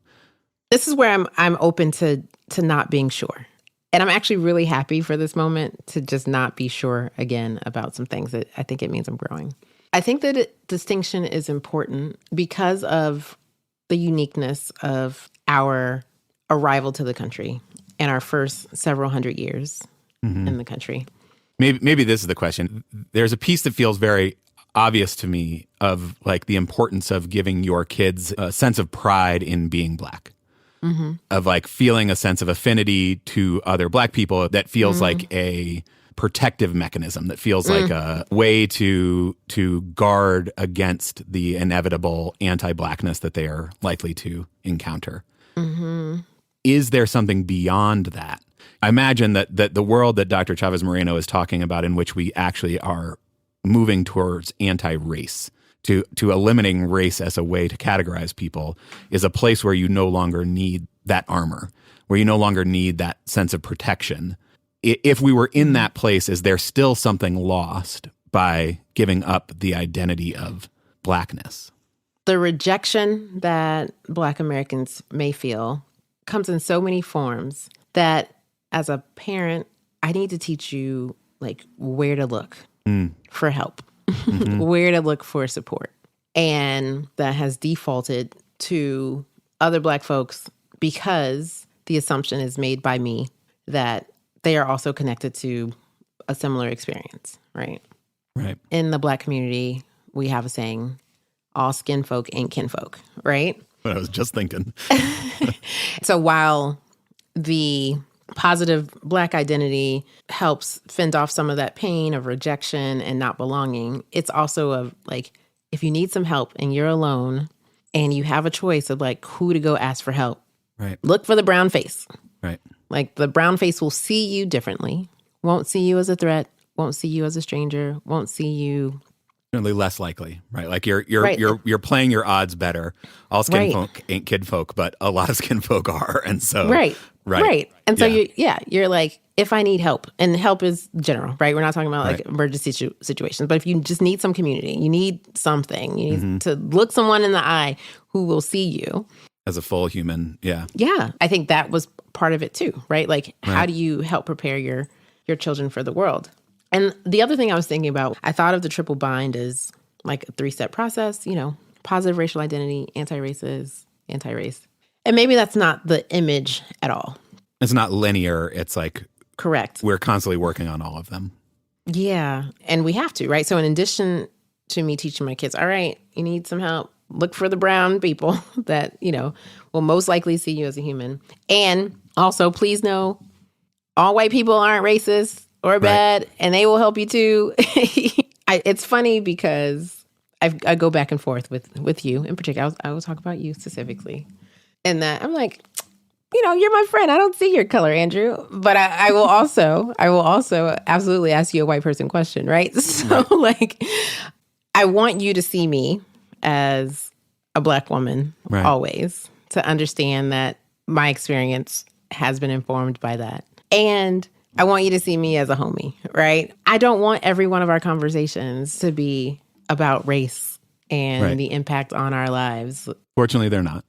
This is where I'm open to not being sure. And I'm actually really happy for this moment to just not be sure again about some things that I think it means I'm growing. I think that distinction is important because of the uniqueness of our arrival to the country and our first several hundred years in the country. Maybe this is the question. There's a piece that feels very obvious to me of like the importance of giving your kids a sense of pride in being Black. Of like feeling a sense of affinity to other Black people that feels like a protective mechanism, that feels like a way to guard against the inevitable anti-Blackness that they are likely to encounter. Is there something beyond that? I imagine that the world that Dr. Chávez-Moreno is talking about, in which we actually are moving towards anti-race, to eliminating race as a way to categorize people, is a place where you no longer need that armor, where you no longer need that sense of protection. If we were in that place, is there still something lost by giving up the identity of Blackness? The rejection that Black Americans may feel comes in so many forms that as a parent, I need to teach you like where to look for help, where to look for support. And that has defaulted to other Black folks because the assumption is made by me that they are also connected to a similar experience, right? Right. In the Black community, we have a saying, all skin folk ain't kinfolk, right? What I was just thinking. So while the positive Black identity helps fend off some of that pain of rejection and not belonging, it's also of like, if you need some help and you're alone and you have a choice of like who to go ask for help, Right. look for the brown face. Right. Like the brown face will see you differently, won't see you as a threat, won't see you as a stranger, won't see you. Certainly less likely, right? Like you're Right. you're playing your odds better. All skin Right. folk ain't kid folk, but a lot of skin folk are, and so Right. And so Yeah. you're like, if I need help, and help is general, right? We're not talking about like emergency situations, but if you just need some community, you need something, you need to look someone in the eye who will see you. as a full human, yeah. Yeah. I think that was part of it too, right? Like, how do you help prepare your children for the world? And the other thing I was thinking about, I thought of the triple bind as like a 3-step process, you know, positive racial identity, anti-racist, anti-race. And maybe that's not the image at all. It's not linear. It's like Correct. we're constantly working on all of them. Yeah. And we have to, right? So in addition to me teaching my kids, all right, you need some help, look for the brown people that, you know, will most likely see you as a human. And also, please know, all white people aren't racist or bad, and they will help you too. It's funny because I go back and forth with you in particular. I will talk about you specifically. And that I'm like, you know, you're my friend. I don't see your color, Andrew. But I will also absolutely ask you a white person question, right? So like, I want you to see me as a Black woman always, to understand that my experience has been informed by that. And I want you to see me as a homie, right? I don't want every one of our conversations to be about race and the impact on our lives. Fortunately, they're not.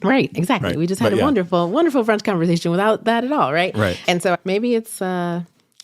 Right, exactly. Right. We just had a wonderful brunch conversation without that at all, right? Right. And so maybe it's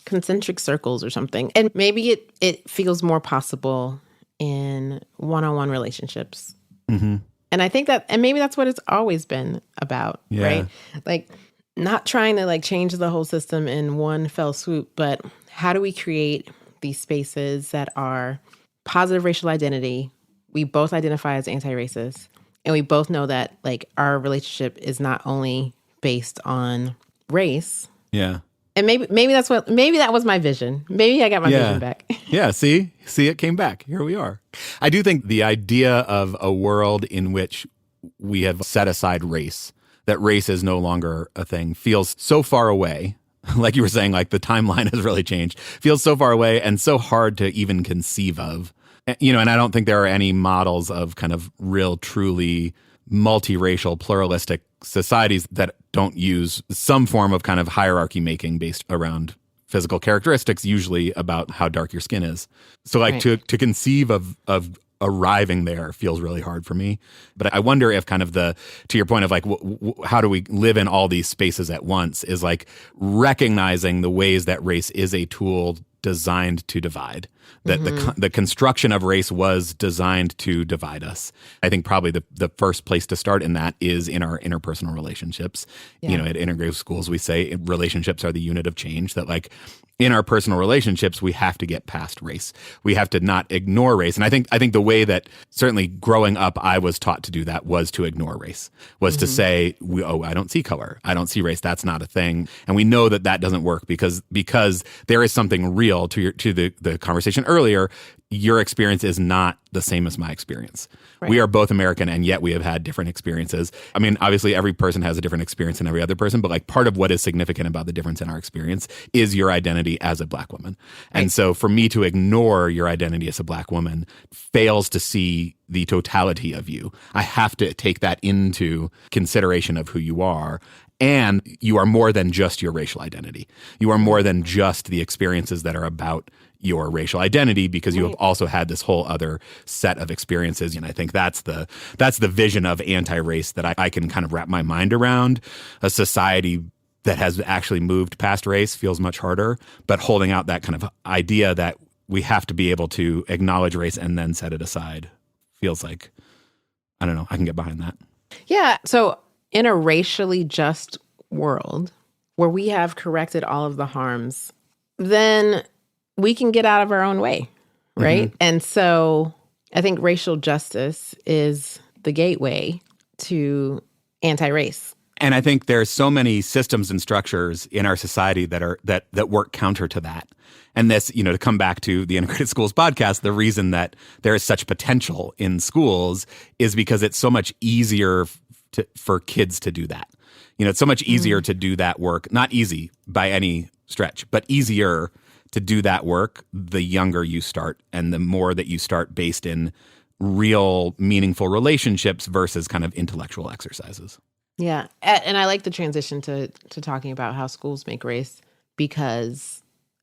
concentric circles or something. And maybe it feels more possible in one-on-one relationships. Mm-hmm. And I think that, and maybe that's what it's always been about, right? Like, not trying to like change the whole system in one fell swoop, but how do we create these spaces that are positive racial identity? We both identify as anti-racist, and we both know that like our relationship is not only based on race. Yeah. And maybe that was my vision. Maybe I got my vision back. Yeah, see, it came back. Here we are. I do think the idea of a world in which we have set aside race, that race is no longer a thing, feels so far away. Like you were saying, like the timeline has really changed. Feels so far away and so hard to even conceive of. You know, and I don't think there are any models of kind of real, truly multiracial, pluralistic societies that don't use some form of kind of hierarchy making based around physical characteristics, usually about how dark your skin is. So like to conceive of arriving there feels really hard for me. But I wonder if kind of to your point of like, how do we live in all these spaces at once, is like recognizing the ways that race is a tool designed to divide, that the construction of race was designed to divide us. I think probably the first place to start in that is in our interpersonal relationships. Yeah. You know, at integrative schools, we say relationships are the unit of change, that like in our personal relationships, we have to get past race. We have to not ignore race. And I think the way that certainly growing up, I was taught to do that was to ignore race, was to say, I don't see color. I don't see race. That's not a thing. And we know that doesn't work because there is something real to the conversation earlier. Your experience is not the same as my experience. Right. We are both American, and yet we have had different experiences. I mean, obviously, every person has a different experience than every other person, but like part of what is significant about the difference in our experience is your identity as a Black woman. Right. And so for me to ignore your identity as a Black woman fails to see the totality of you. I have to take that into consideration of who you are. And you are more than just your racial identity. You are more than just the experiences that are about your racial identity because you have also had this whole other set of experiences. And I think that's the vision of anti-race that I can kind of wrap my mind around. A society that has actually moved past race feels much harder, but holding out that kind of idea that we have to be able to acknowledge race and then set it aside feels like, I don't know, I can get behind that. Yeah. So in a racially just world where we have corrected all of the harms, then we can get out of our own way, right? Mm-hmm. And so I think racial justice is the gateway to anti-race. And I think there's so many systems and structures in our society that work counter to that. And this, to come back to the Integrated Schools podcast, the reason that there is such potential in schools is because it's so much easier for kids to do that. It's so much easier to do that work, not easy by any stretch, but easier to do that work the younger you start and the more that you start based in real meaningful relationships versus kind of intellectual exercises. Yeah. And I like the transition to talking about how schools make race because,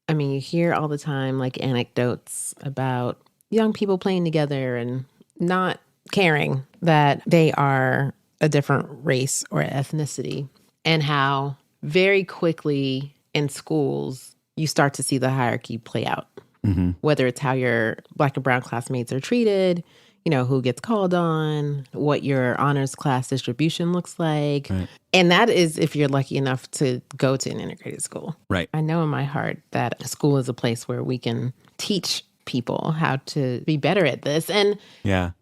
you hear all the time like anecdotes about young people playing together and not caring that they are a different race or ethnicity, and how very quickly in schools you start to see the hierarchy play out, whether it's how your Black and brown classmates are treated, who gets called on, what your honors class distribution looks like. Right. And that is if you're lucky enough to go to an integrated school. Right. I know in my heart that school is a place where we can teach people how to be better at this. And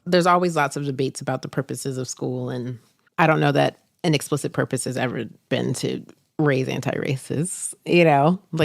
there's always lots of debates about the purposes of school. And I don't know that an explicit purpose has ever been to raise anti-racists,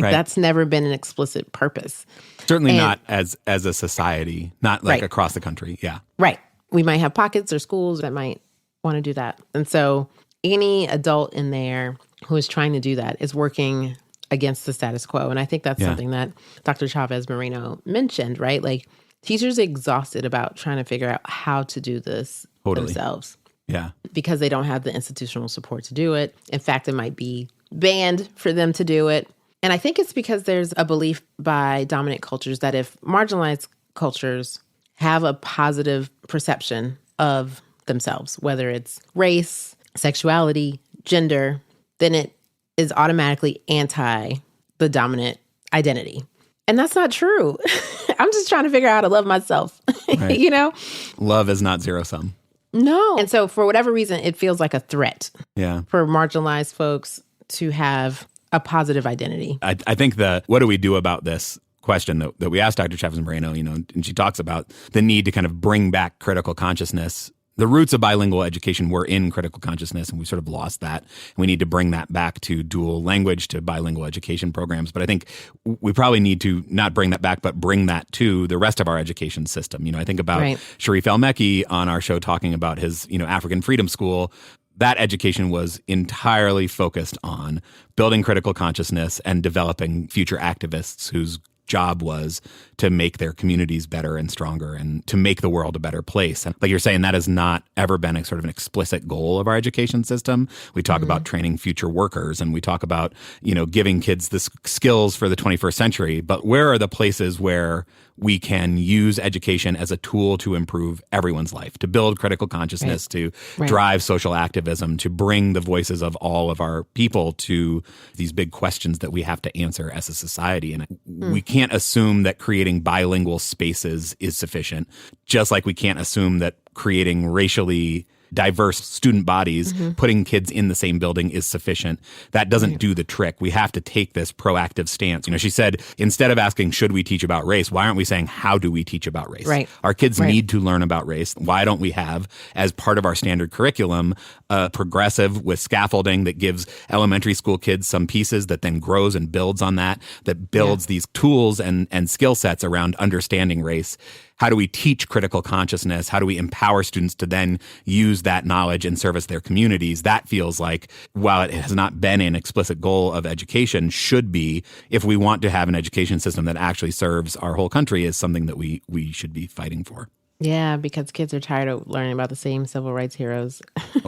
that's never been an explicit purpose. Certainly not as a society, not like across the country. Yeah. Right. We might have pockets or schools that might want to do that. And so any adult in there who is trying to do that is working against the status quo. And I think that's something that Dr. Chávez-Moreno mentioned, right? Like teachers are exhausted about trying to figure out how to do this themselves. Yeah. Because they don't have the institutional support to do it. In fact, it might be banned for them to do it. And I think it's because there's a belief by dominant cultures that if marginalized cultures have a positive perception of themselves, whether it's race, sexuality, gender, then it is automatically anti the dominant identity. And that's not true. I'm just trying to figure out how to love myself, right. Love is not zero sum. No. And so for whatever reason, it feels like a threat for marginalized folks to have a positive identity. I think what do we do about this question that we asked Dr. Chávez-Moreno, and she talks about the need to kind of bring back critical consciousness. The roots of bilingual education were in critical consciousness, and we sort of lost that. We need to bring that back to dual language, to bilingual education programs. But I think we probably need to not bring that back, but bring that to the rest of our education system. I think about Sharif El-Mekki on our show talking about his, African Freedom School. That education was entirely focused on building critical consciousness and developing future activists whose job was to make their communities better and stronger and to make the world a better place. And like you're saying, that has not ever been a sort of an explicit goal of our education system. We talk about training future workers and we talk about, giving kids the skills for the 21st century. But where are the places where we can use education as a tool to improve everyone's life, to build critical consciousness, to drive social activism, to bring the voices of all of our people to these big questions that we have to answer as a society. And we can't assume that creating bilingual spaces is sufficient, just like we can't assume that creating racially diverse student bodies, putting kids in the same building is sufficient. That doesn't do the trick. We have to take this proactive stance. She said, instead of asking, should we teach about race? Why aren't we saying, how do we teach about race? Right. Our kids need to learn about race. Why don't we have, as part of our standard curriculum, a progressive with scaffolding that gives elementary school kids some pieces that then grows and builds on that builds these tools and skill sets around understanding race? How do we teach critical consciousness? How do we empower students to then use that knowledge and service their communities? That feels like, while it has not been an explicit goal of education, should be, if we want to have an education system that actually serves our whole country, is something that we should be fighting for. Yeah, because kids are tired of learning about the same civil rights heroes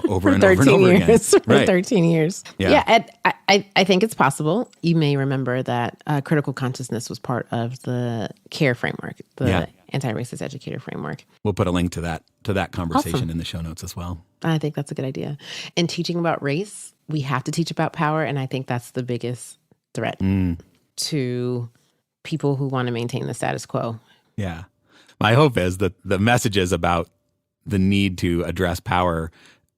Over for and over 13 and over years. again. For Right. 13 years. Yeah. Yeah, I think it's possible. You may remember that critical consciousness was part of the CARE framework, the anti-racist educator framework. We'll put a link to that conversation Awesome. in the show notes as well. I think that's a good idea. In teaching about race, we have to teach about power, and I think that's the biggest threat to people who want to maintain the status quo. Yeah. My hope is that the messages about the need to address power,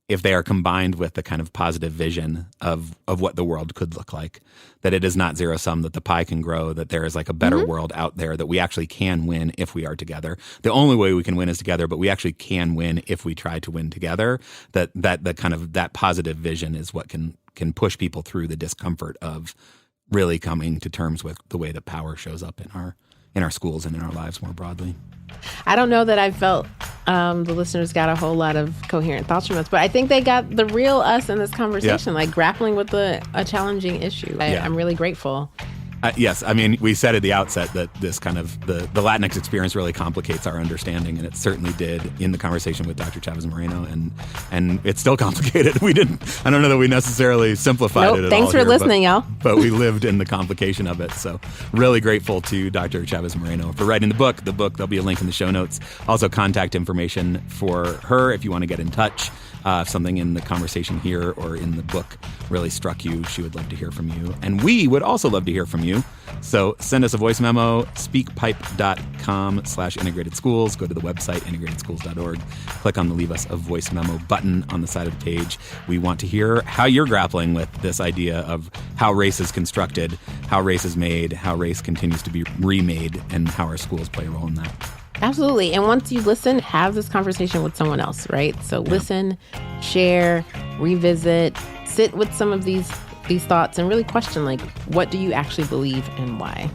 if they are combined with the kind of positive vision of what the world could look like, that it is not zero sum, that the pie can grow, that there is like a better world out there, that we actually can win if we are together. The only way we can win is together, but we actually can win if we try to win together. That the kind of that positive vision is what can push people through the discomfort of really coming to terms with the way that power shows up in our schools and in our lives more broadly. I don't know that I felt the listeners got a whole lot of coherent thoughts from us, but I think they got the real us in this conversation, like grappling with a challenging issue. I'm really grateful. Yes. I mean, we said at the outset that this kind of the Latinx experience really complicates our understanding, and it certainly did in the conversation with Dr. Chávez-Moreno, and it's still complicated. I don't know that we necessarily simplified it at all. Thanks for listening, y'all. But we lived in the complication of it. So really grateful to Dr. Chávez-Moreno for writing the book. There'll be a link in the show notes. Also contact information for her if you want to get in touch. If something in the conversation here or in the book really struck you, she would love to hear from you. And we would also love to hear from you. So send us a voice memo, speakpipe.com/integrated schools. Go to the website, integratedschools.org. Click on the Leave Us a Voice Memo button on the side of the page. We want to hear how you're grappling with this idea of how race is constructed, how race is made, how race continues to be remade, and how our schools play a role in that. Absolutely. And once you listen, have this conversation with someone else, right? So listen, share, revisit, sit with some of these thoughts and really question, like, what do you actually believe and why?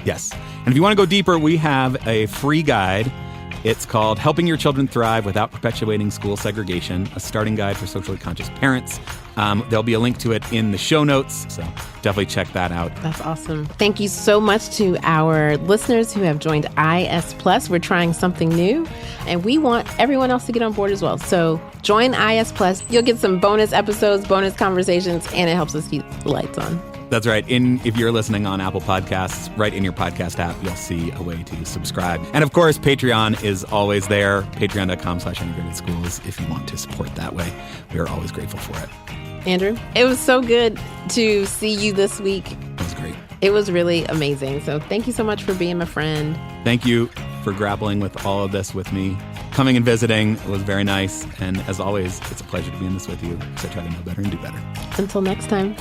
Yes. And if you want to go deeper, we have a free guide. It's called Helping Your Children Thrive Without Perpetuating School Segregation, a starting guide for socially conscious parents. There'll be a link to it in the show notes, so definitely check that out. That's awesome. Thank you so much to our listeners who have joined IS Plus. We're trying something new, and we want everyone else to get on board as well. So join IS Plus. You'll get some bonus episodes, bonus conversations, and it helps us keep the lights on. That's right. If you're listening on Apple Podcasts, right in your podcast app, you'll see a way to subscribe. And of course, Patreon is always there. Patreon.com/integrated schools if you want to support that way. We are always grateful for it. Andrew, it was so good to see you this week. That was great. It was really amazing. So thank you so much for being my friend. Thank you for grappling with all of this with me. Coming and visiting was very nice. And as always, it's a pleasure to be in this with you. So try to know better and do better. Until next time.